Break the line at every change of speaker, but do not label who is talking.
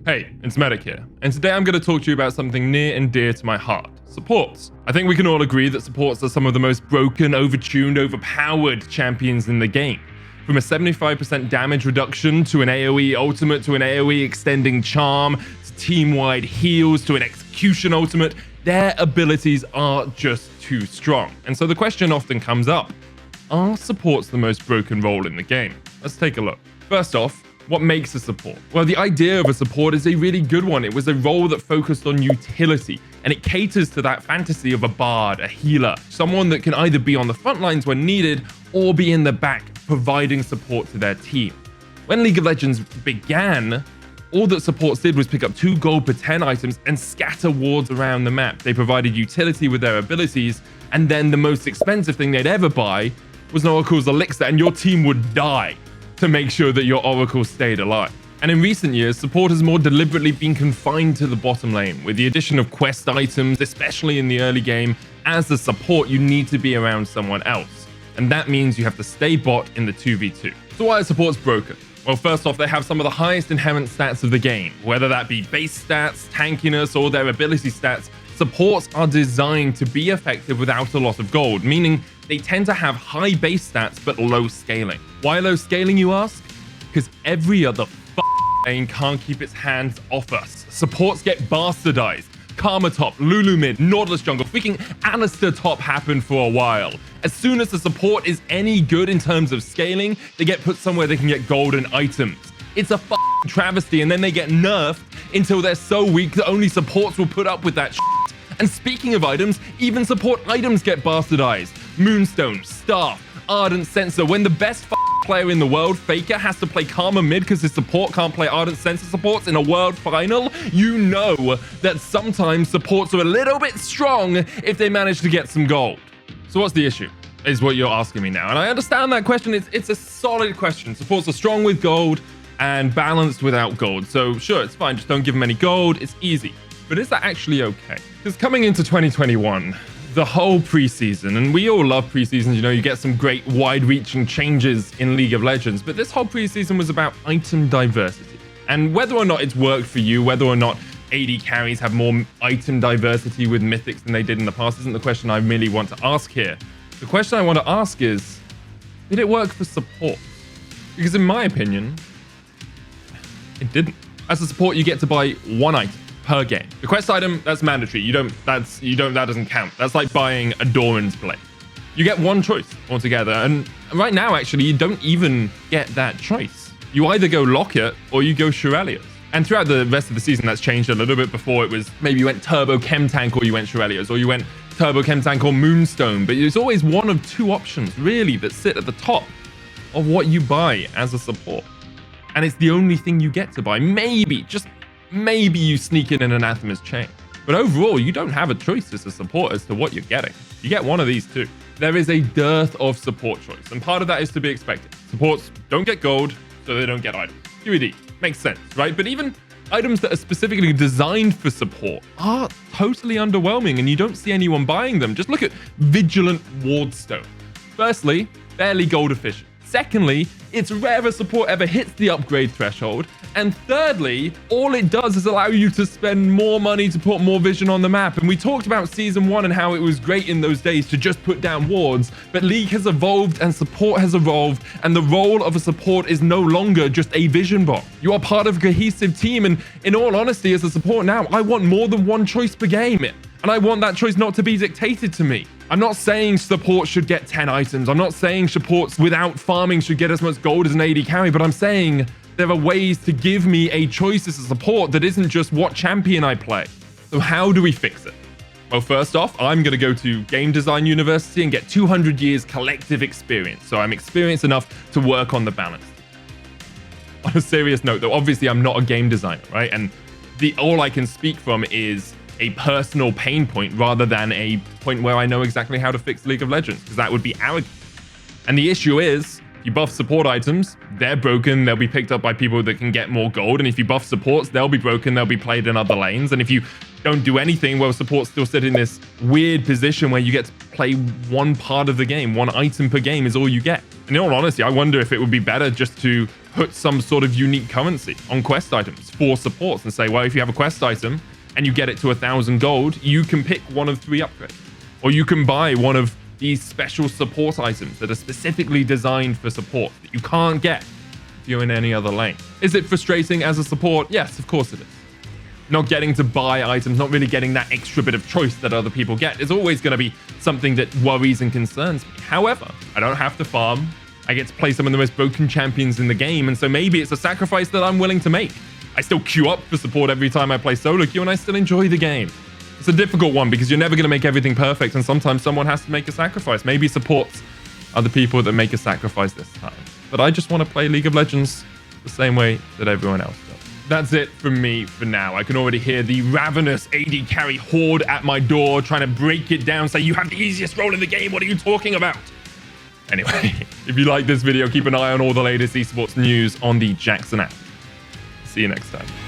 Hey, it's Medic here, and today I'm going to talk to you about something near and dear to my heart: supports. I think we can all agree that supports are some of the most broken, overtuned, overpowered champions in the game. From a 75% damage reduction to an AoE ultimate to an AoE extending charm to team-wide heals to an execution ultimate, their abilities are just too strong. And so the question often comes up, are supports the most broken role in the game? Let's take a look. First off, what makes a support? Well, the idea of a support is a really good one. It was a role that focused on utility, and it caters to that fantasy of a bard, a healer, someone that can either be on the front lines when needed or be in the back providing support to their team. When League of Legends began, all that supports did was pick up 2 gold per 10 items and scatter wards around the map. They provided utility with their abilities, and then the most expensive thing they'd ever buy was an Oracle's Elixir, and your team would die to make sure that your Oracle stayed alive. And in recent years, support has more deliberately been confined to the bottom lane. With the addition of quest items, especially in the early game, as a support, you need to be around someone else. And that means you have to stay bot in the 2v2. So why are supports broken? Well, first off, they have some of the highest inherent stats of the game. Whether that be base stats, tankiness, or their ability stats, supports are designed to be effective without a lot of gold, meaning they tend to have high base stats but low scaling. Why low scaling, you ask? Because every other lane can't keep its hands off us. Supports get bastardized. Karma top, Lulu mid, Nautilus jungle, freaking Alistair top happened for a while. As soon as the support is any good in terms of scaling, they get put somewhere they can get golden items. It's a travesty, and then they get nerfed until they're so weak that only supports will put up with that shit. And speaking of items, even support items get bastardized. Moonstone, Staff, Ardent Sensor. When the best player in the world, Faker, has to play Karma mid because his support can't play Ardent Sensor supports in a world final, you know that sometimes supports are a little bit strong if they manage to get some gold. So what's the issue? Is what you're asking me now. And I understand that question. It's a solid question. Supports are strong with gold and balanced without gold. So sure, it's fine. Just don't give them any gold. It's easy. But is that actually okay? Because coming into 2021, the whole preseason, and we all love preseasons, you know, you get some great wide-reaching changes in League of Legends, but this whole preseason was about item diversity. And whether or not it's worked for you, whether or not AD carries have more item diversity with mythics than they did in the past, isn't the question I really want to ask here. The question I want to ask is, did it work for support? Because in my opinion, it didn't. As a support, you get to buy 1 item per game. The quest item, that's mandatory. That doesn't count. That's like buying a Doran's blade. You get 1 choice altogether. And right now, actually, you don't even get that choice. You either go Locket or you go Shurelios. And throughout the rest of the season, that's changed a little bit. Before, it was maybe you went Turbo Chem Tank or you went Shurelios, or you went Turbo Chem Tank or Moonstone. But there's always one of 2 options, really, that sit at the top of what you buy as a support. And it's the only thing you get to buy. Maybe, just maybe you sneak in an Anathema's Chain. But overall, you don't have a choice as a support as to what you're getting. You get one of these 2. There is a dearth of support choice, and part of that is to be expected. Supports don't get gold, so they don't get items. QED, makes sense, right? But even items that are specifically designed for support are totally underwhelming, and you don't see anyone buying them. Just look at Vigilant Wardstone. Firstly, barely gold efficient. Secondly, it's rare a support ever hits the upgrade threshold. And thirdly, all it does is allow you to spend more money to put more vision on the map. And we talked about Season 1 and how it was great in those days to just put down wards. But League has evolved and support has evolved. And the role of a support is no longer just a vision bot. You are part of a cohesive team. And in all honesty, as a support now, I want more than 1 choice per game. And I want that choice not to be dictated to me. I'm not saying support should get 10 items. I'm not saying supports without farming should get as much gold as an AD carry, but I'm saying there are ways to give me a choice as a support that isn't just what champion I play. So how do we fix it? Well, first off, I'm going to go to Game Design University and get 200 years collective experience. So I'm experienced enough to work on the balance. On a serious note, though, obviously I'm not a game designer, right? And all I can speak from is a personal pain point rather than a point where I know exactly how to fix League of Legends, because that would be arrogant. And the issue is, you buff support items, they're broken, they'll be picked up by people that can get more gold. And if you buff supports, they'll be broken, they'll be played in other lanes. And if you don't do anything, well, supports still sit in this weird position where you get to play 1 part of the game. 1 item per game is all you get. And in all honesty, I wonder if it would be better just to put some sort of unique currency on quest items for supports and say, well, if you have a quest item and you get it to 1,000 gold, you can pick one of 3 upgrades. Or you can buy one of these special support items that are specifically designed for support that you can't get if you're in any other lane. Is it frustrating as a support? Yes, of course it is. Not getting to buy items, not really getting that extra bit of choice that other people get is always going to be something that worries and concerns me. However, I don't have to farm. I get to play some of the most broken champions in the game, and so maybe it's a sacrifice that I'm willing to make. I still queue up for support every time I play solo queue, and I still enjoy the game. It's a difficult one because you're never going to make everything perfect, and sometimes someone has to make a sacrifice. Maybe supports are the people that make a sacrifice this time. But I just want to play League of Legends the same way that everyone else does. That's it from me for now. I can already hear the ravenous AD carry horde at my door trying to break it down, say, you have the easiest role in the game. What are you talking about? Anyway, if you like this video, keep an eye on all the latest esports news on the Jaxon app. See you next time.